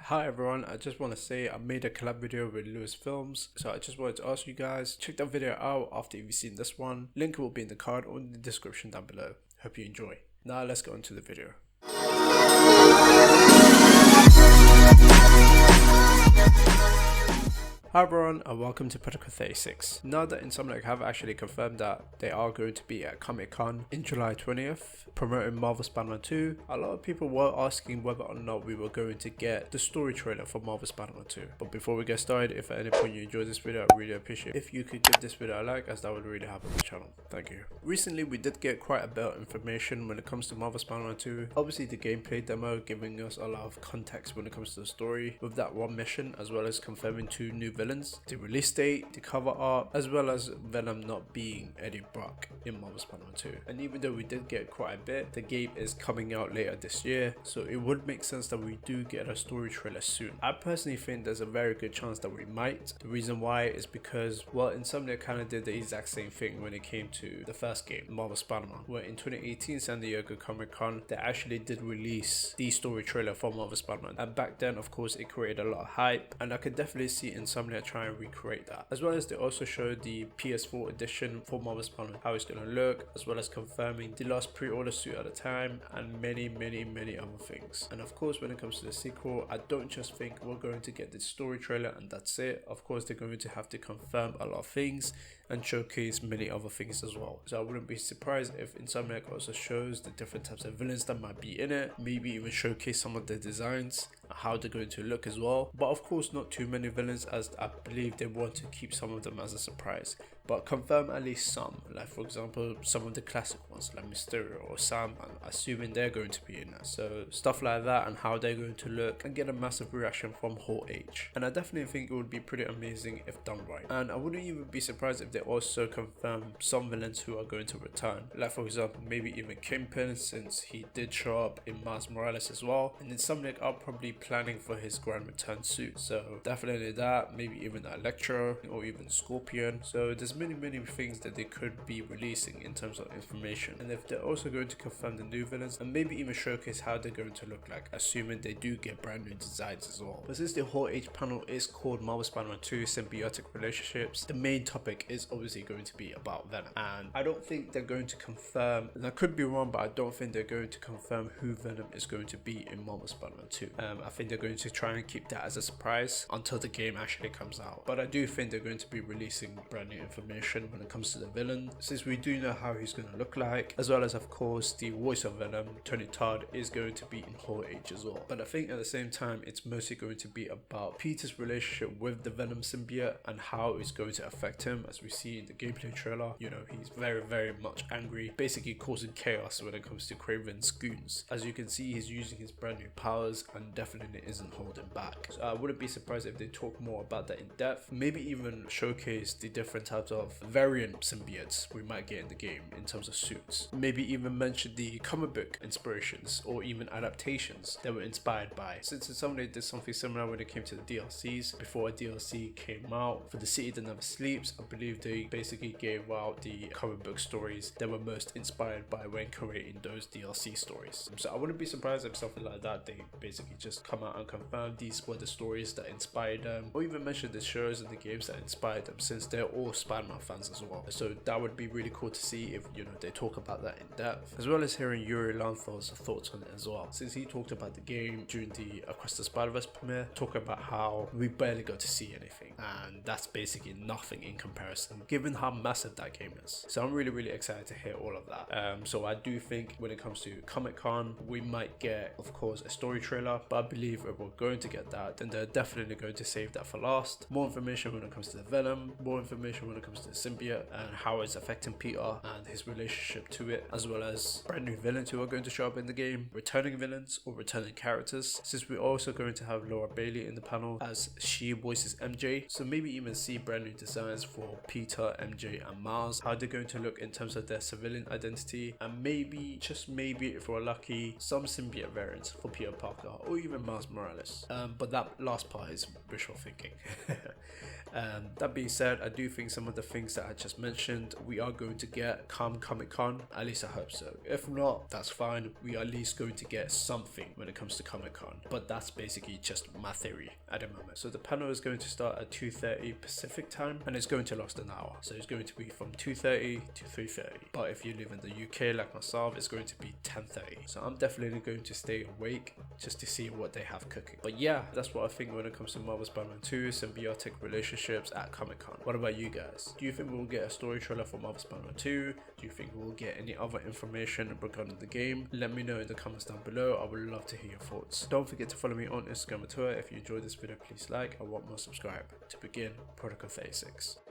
Hi everyone, I just want to say I made a collab video with Lewis Films, so I just wanted to ask you guys, check that video out after you've seen this one. Link will be in the card or in the description down below. Hope you enjoy. Now let's go into the video. Hi everyone and welcome to Protocol 36. Now that KyZmA have actually confirmed that they are going to be at Comic-Con in July 20th promoting Marvel Spider-Man 2, a lot of people were asking whether or not we were going to get the story trailer for Marvel Spider-Man 2. But before we get started, if at any point you enjoyed this video, I really appreciate it if you could give this video a like, as that would really help the channel. Thank you. Recently we did get quite a bit of information when it comes to Marvel Spider-Man 2. Obviously the gameplay demo giving us a lot of context when it comes to the story with that one mission, as well as confirming 2 new villains, the release date, the cover art, as well as Venom not being Eddie Brock in Marvel Spider-Man 2. And even though we did get quite a bit, the game is coming out later this year, so it would make sense that we do get a story trailer soon. I personally think there's a very good chance that we might. The reason why is because, well, KyZmA kind of did the exact same thing when it came to the first game, Marvel Spider-Man, where in 2018 San Diego Comic-Con they actually did release the story trailer for Marvel Spider-Man, and back then of course it created a lot of hype, and I could definitely see KyZmA try and recreate that. As well as they also showed the PS4 edition for Marvel Spider-Man, how it's going to look, as well as confirming the last pre-order suit at the time, and many other things. And of course when it comes to the sequel, I don't just think we're going to get the story trailer and that's it. Of course they're going to have to confirm a lot of things and showcase many other things as well. So I wouldn't be surprised if KyZmA also shows the different types of villains that might be in it, maybe even showcase some of the designs, how they're going to look as well. But of course not too many villains, as I believe they want to keep some of them as a surprise, but confirm at least some, like for example some of the classic ones like Mysterio or Sandman, assuming they're going to be in it. So stuff like that and how they're going to look, and get a massive reaction from Hall H. And I definitely think it would be pretty amazing if done right. And I wouldn't even be surprised if they also confirm some villains who are going to return, like for example maybe even Kingpin, since he did show up in Miles Morales as well, and then something are probably planning for his grand return soon. So definitely that, maybe even Electro or even Scorpion. So there's many things that they could be releasing in terms of information. And if they're also going to confirm the new villains and maybe even showcase how they're going to look like, assuming they do get brand new designs as well. But since the Hall H panel is called Marvel Spider-Man 2 Symbiotic Relationships, the main topic is obviously going to be about Venom. And I don't think they're going to confirm, and I could be wrong, but I don't think they're going to confirm who Venom is going to be in Marvel Spider-Man 2. I think they're going to try and keep that as a surprise until the game actually comes out. But I do think they're going to be releasing brand new information when it comes to the villain, since we do know how he's going to look like, as well as of course the voice of Venom, Tony Todd, is going to be in Hall H as well. But I think at the same time it's mostly going to be about Peter's relationship with the Venom symbiote and how it's going to affect him. As we see in the gameplay trailer, you know, he's very much angry, basically causing chaos when it comes to Kraven's goons. As you can see, he's using his brand new powers and definitely isn't holding back. So I wouldn't be surprised if they talk more about that in depth, maybe even showcase the different types of variant symbiotes we might get in the game in terms of suits, maybe even mention the comic book inspirations or even adaptations that were inspired by, since somebody did something similar when it came to the DLCs. Before a DLC came out for The City That Never Sleeps, I believe they basically gave out the comic book stories that were most inspired by when creating those DLC stories. So I wouldn't be surprised if something like that, they basically just come out and confirm these were the stories that inspired them, or even mention the shows and the games that inspired them, since they're all Spider-Man fans as well. So that would be really cool to see if, you know, they talk about that in depth, as well as hearing Yuri Lanthal's thoughts on it as well, since he talked about the game during the Across the Spider-Verse premiere, talking about how we barely got to see anything, and that's basically nothing in comparison given how massive that game is. So I'm really excited to hear all of that. So I do think when it comes to Comic-Con we might get, of course, a story trailer, but I believe if we're going to get that, then they're definitely going to save that for last. More information when it comes to the Venom, more information when it comes to the symbiote and how it's affecting Peter and his relationship to it, as well as brand new villains who are going to show up in the game, returning villains or returning characters, since we're also going to have Laura Bailey in the panel as she voices MJ. So maybe even see brand new designs for Peter, MJ and Miles, how they're going to look in terms of their civilian identity, and maybe, just maybe if we're lucky, some symbiote variants for Peter Parker or even Miles Morales. But that last part is visual thinking. That being said, I do think some of the things that I just mentioned, we are going to get come Comic Con. At least I hope so. If not, that's fine. We are at least going to get something when it comes to Comic Con. But that's basically just my theory at the moment. So the panel is going to start at 2:30 Pacific time and it's going to last an hour. So it's going to be from 2:30 to 3:30. But if you live in the UK like myself, it's going to be 10:30. So I'm definitely going to stay awake just to see what they have cooking. But yeah, that's what I think when it comes to Marvel Spider-Man 2 symbiotic relationships at Comic Con. What about you guys? Do you think we'll get a story trailer for Marvel Spider-Man 2? Do you think we'll get any other information regarding the game? Let me know in the comments down below. I would love to hear your thoughts. Don't forget to follow me on Instagram and Twitter. If you enjoyed this video, please like and want more, subscribe. To begin, Protocol 36.